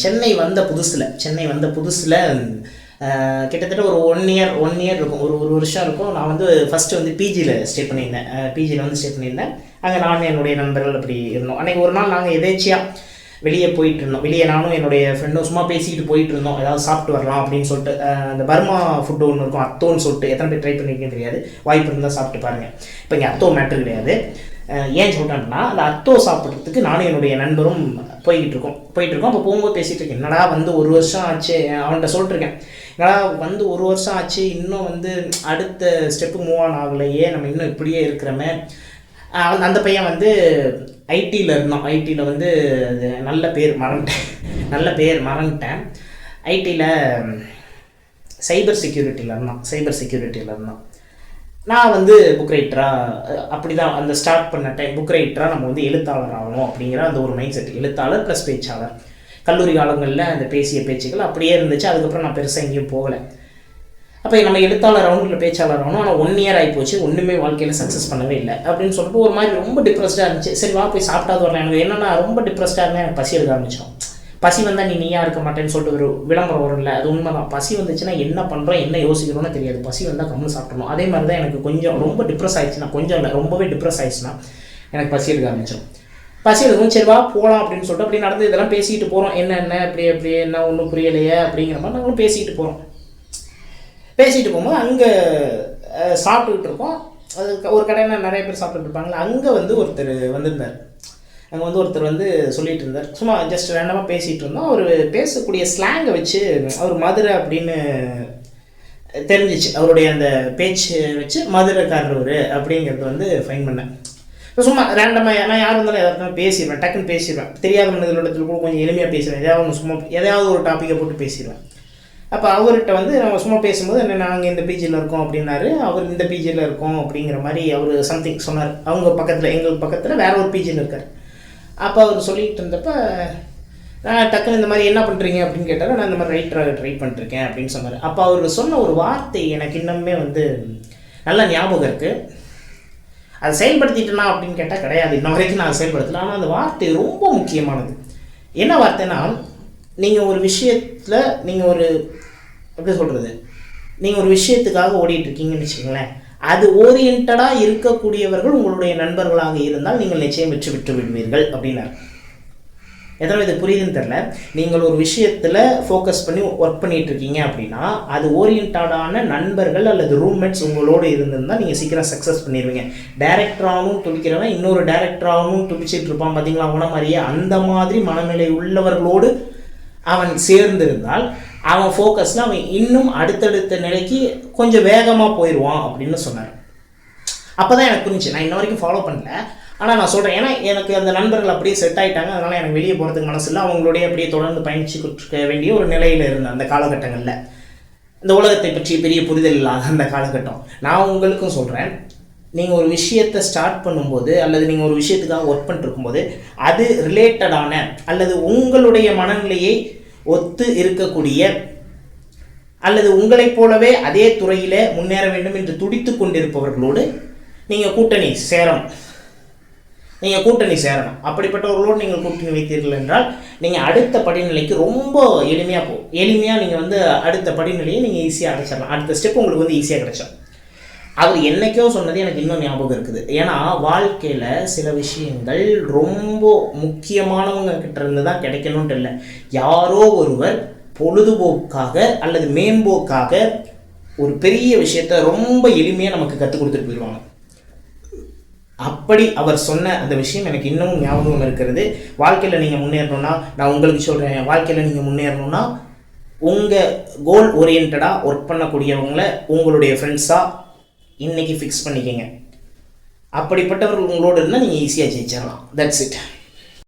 சென்னை வந்த புதுசில் கிட்டத்தட்ட ஒரு ஒன் இயர் இருக்கும், ஒரு வருஷம் இருக்கும். நான் வந்து ஃபஸ்ட்டு வந்து பிஜியில் ஸ்டே பண்ணியிருந்தேன். அங்கே நான் என்னுடைய நண்பர்கள் அப்படி இருந்தோம். அன்றைக்கி ஒரு நாள் நாங்கள் எதேச்சியாக வெளியே போயிட்டு இருந்தோம். வெளியே நானும் என்னுடைய ஃப்ரெண்டும் சும்மா பேசிக்கிட்டு போயிட்டு இருந்தோம், ஏதாவது சாப்பிட்டு வரலாம் அப்படின்னு சொல்லிட்டு. அந்த பர்மா ஃபுட்டு ஒன்று இருக்கும், அத்தோன்னு சொல்லிட்டு. எத்தனை பேர் ட்ரை பண்ணியிருக்கேன்னு தெரியாது, வாய்ப்பு இருந்தால் சாப்பிட்டு பாருங்கள். இப்போ இங்கே அத்தோ மேட்ரு கிடையாது. ஏன் சொல்கிறேன்னா, அந்த அத்தோ சாப்பிட்றதுக்கு நானும் என்னுடைய நண்பரும் போய்கிட்டு இருக்கோம். அப்போ போகும்போது பேசிகிட்டு இருக்கேன், என்னடா வந்து ஒரு வருஷம் ஆச்சு, அவன்கிட்ட சொல்லிட்டுருக்கேன், என்னடா வந்து ஒரு வருஷம் ஆச்சு, இன்னும் வந்து அடுத்த ஸ்டெப்பு மூவ் ஆன் ஆகலையே, நம்ம இன்னும் இப்படியே இருக்கிறோமே. அந்த பையன் வந்து ஐடியில் இருந்தான். ஐடியில் வந்து நல்ல பேர் மறந்துட்டேன். ஐடியில் சைபர் செக்யூரிட்டியில் இருந்தான். நான் வந்து புக் ரைட்டராக அப்படி தான் அந்த ஸ்டார்ட் பண்ண டைம். புக் ரைட்டராக நம்ம வந்து எழுத்தாளர் ஆகணும் அப்படிங்கிற அந்த ஒரு மைண்ட் செட். எழுத்தாளர் ப்ளஸ் பேச்சாளர். கல்லூரி காலங்களில் அந்த பேசிய பேச்சுகள் அப்படியே இருந்துச்சு. அதுக்கப்புறம் நான் பெருசாக எங்கேயும் போகலை. அப்போ நம்ம எழுத்தாளர் ஆகணும் இல்லை பேச்சாளர் ஆகணும். ஆனால் 1 இயர் ஆகிப்போச்சு, ஒன்றுமே வாழ்க்கையில் சக்ஸஸ் பண்ணவே இல்லை அப்படின்னு சொல்லிட்டு ஒரு மாதிரி ரொம்ப டிப்ரெஸ்டாக இருந்துச்சு. சரி வா போய் சாப்பிட்டாது வரலாம். எனக்கு என்னென்னா ரொம்ப டிப்ரெஸ்டாக இருந்தால் எனக்கு பசி எடுக்க ஆரம்பிச்சோம். பசி வந்தால் நீயா இருக்க மாட்டேன்னு சொல்லிட்டு ஒரு விளம்பரம் வரும் இல்லை, அது உண்மை தான். பசி வந்துச்சுன்னா என்ன பண்ணுறோம் என்ன யோசிக்கிறோன்னு தெரியாது. பசி வந்தால் கம்முன்னு சாப்பிடணும். அதே மாதிரி தான் எனக்கு கொஞ்சம் ரொம்ப டிப்ரெஸ் ஆகிடுச்சுன்னா, கொஞ்சம் இல்லை ரொம்பவே டிப்ரெஸ் ஆகிடுச்சுன்னா எனக்கு பசி எடுக்க ஆரம்பிச்சிடும். பசி எடுக்கும், சரி வா போகலாம் அப்படின்னு சொல்லிட்டு அப்படி நடந்து இதெல்லாம் பேசிக்கிட்டு போகிறோம். என்ன அப்படி என்ன ஒன்றும் புரியலையே அப்படிங்கிற மாதிரி நாங்களும் பேசிக்கிட்டு போகும்போது அங்கே சாப்பிட்டுக்கிட்டு இருக்கோம். அது ஒரு கடையில் நிறைய பேர் சாப்பிட்டுட்டு இருப்பாங்களே, அங்கே வந்து ஒருத்தர் வந்திருந்தார். அங்கே வந்து ஒருத்தர் வந்து சொல்லிகிட்டு இருந்தார். சும்மா ஜஸ்ட் ரேண்டமாக பேசிகிட்டு இருந்தோம். அவர் பேசக்கூடிய ஸ்லாங்கை வச்சு அவர் மதுரை அப்படின்னு தெரிஞ்சிச்சு. அவருடைய அந்த பேச்சு வச்சு மதுரைக்காரர் அப்படிங்கிறது வந்து ஃபைன் பண்ணேன். இப்போ சும்மா ரேண்டமாக நான் யார் இருந்தாலும் எதாவது பேசிடுவேன், டக்குன்னு பேசிடுவேன். தெரியாத மனிதர்களிடத்தில் கூட கொஞ்சம் எளிமையாக பேசுவேன். எதையாவது ஒரு டாப்பிக்கை போட்டு பேசிடுவேன். அப்போ அவர்கிட்ட வந்து நம்ம சும்மா பேசும்போது என்ன, நாங்கள் இந்த பிஜியில் இருக்கோம் அப்படின்னாரு. அவர் இந்த பிஜியில் இருக்கோம் அப்படிங்கிற மாதிரி அவர் சம்திங் சொன்னார். எங்களுக்கு பக்கத்தில் வேற ஒரு பிஜியில் இருக்கார். அப்போ அவர் சொல்லிகிட்டு இருந்தப்ப நான் டக்குன்னு இந்த மாதிரி என்ன பண்ணுறீங்க அப்படின்னு கேட்டால், நான் இந்த மாதிரி ரைட்டராக ட்ரை பண்ணிருக்கேன் அப்படின்னு சொன்னார். அப்போ அவர் சொன்ன ஒரு வார்த்தை எனக்கு இன்னுமே வந்து நல்ல ஞாபகம் இருக்குது. அதை செயல்படுத்திட்டேனா அப்படின்னு கேட்டால் கிடையாது, இன்ன வரைக்கும் நான் செயல்படுத்தலை. ஆனால் அந்த வார்த்தை ரொம்ப முக்கியமானது. என்ன வார்த்தைன்னா, நீங்கள் ஒரு விஷயத்தில் நீங்கள் ஒரு விஷயத்துக்காக ஓடிட்டுருக்கீங்கன்னு வச்சுக்கோங்களேன். அது ஓரியன்டாக இருக்கக்கூடியவர்கள் உங்களுடைய நண்பர்களாக இருந்தால் நீங்கள் நிச்சயம் வெற்றி பெற்று விடுவீர்கள் அப்படின்னாரு. எத்தனை இது புரியுதுன்னு தெரில. நீங்கள் ஒரு விஷயத்தில் ஃபோக்கஸ் பண்ணி ஒர்க் பண்ணிகிட்டு இருக்கீங்க அப்படின்னா அது ஓரியன்டான நண்பர்கள் அல்லது ரூம்மேட்ஸ் உங்களோடு இருந்திருந்தால் நீங்கள் சீக்கிரம் சக்ஸஸ் பண்ணிடுவீங்க. டைரக்டராகவும் துடிக்கிறவன் இன்னொரு டைரக்டராகவும் துடிச்சிட்டு இருப்பான் பார்த்தீங்களா, அவன மாதிரியே. அந்த மாதிரி மனநிலை உள்ளவர்களோடு அவன் சேர்ந்திருந்தால் அவன் ஃபோக்கஸில் அவன் இன்னும் அடுத்தடுத்த நிலைக்கு கொஞ்சம் வேகமாக போயிடுவான் அப்படின்னு சொன்னார். அப்போ தான் எனக்கு புரிஞ்சு. நான் இன்ன வரைக்கும் ஃபாலோ பண்ணல, ஆனால் நான் சொல்கிறேன். ஏன்னா எனக்கு அந்த நண்பர்கள் அப்படியே செட் ஆகிட்டாங்க. அதனால் எனக்கு வெளியே போகிறதுக்கு மனசு இல்லை. அவங்களுடைய அப்படியே தொடர்ந்து பயணிச்சுக்கிட்டு வேண்டிய ஒரு நிலையில் இருந்தேன் அந்த காலகட்டங்களில். இந்த உலகத்தை பற்றி பெரிய புரிதல் இல்லாத அந்த காலகட்டம். நான் உங்களுக்கும் சொல்கிறேன், நீங்கள் ஒரு விஷயத்தை ஸ்டார்ட் பண்ணும்போது அல்லது நீங்கள் ஒரு விஷயத்துக்காக ஒர்க் பண்ணிட்டு இருக்கும்போது அது ரிலேட்டடான அல்லது உங்களுடைய மனநிலையை ஒத்து இருக்கக்கூடிய அல்லது உங்களைப் போலவே அதே துறையில் முன்னேற வேண்டும் என்று துடித்து கொண்டிருப்பவர்களோடு நீங்கள் கூட்டணி சேரணும். அப்படிப்பட்டவர்களோடு நீங்கள் கூட்டணி வைத்தீர்கள் என்றால் நீங்கள் அடுத்த படிநிலைக்கு ரொம்ப எளிமையாக நீங்கள் வந்து அடுத்த படிநிலையை நீங்கள் ஈஸியாக அடைச்சிடலாம். அடுத்த ஸ்டெப் உங்களுக்கு வந்து ஈஸியாக கிடைச்சிடும். அவர் என்னைக்கோ சொன்னது எனக்கு இன்னும் ஞாபகம் இருக்குது. ஏன்னா வாழ்க்கையில் சில விஷயங்கள் ரொம்ப முக்கியமானவங்க கிட்ட இருந்து தான் கிடைக்கணும்ட்டு இல்லை. யாரோ ஒருவர் பொழுதுபோக்காக அல்லது மேம்போக்காக ஒரு பெரிய விஷயத்த ரொம்ப எளிமையாக நமக்கு கற்றுக் கொடுத்துட்டு போயிடுவாங்க. அப்படி அவர் சொன்ன அந்த விஷயம் எனக்கு இன்னமும் ஞாபகம் இருக்கிறது. வாழ்க்கையில் நீங்கள் முன்னேறணும்னா, நான் உங்களுக்கு சொல்கிறேன், வாழ்க்கையில் நீங்கள் முன்னேறணும்னா உங்கள் கோல் ஓரியன்டாக ஒர்க் பண்ணக்கூடியவங்களை உங்களுடைய ஃப்ரெண்ட்ஸாக இன்றைக்கி ஃபிக்ஸ் பண்ணிக்கங்க. அப்படிப்பட்டவர்கள் உங்களோடு இருந்தால் நீங்கள் ஈஸியாக ஜெயிச்சிடலாம். That's it.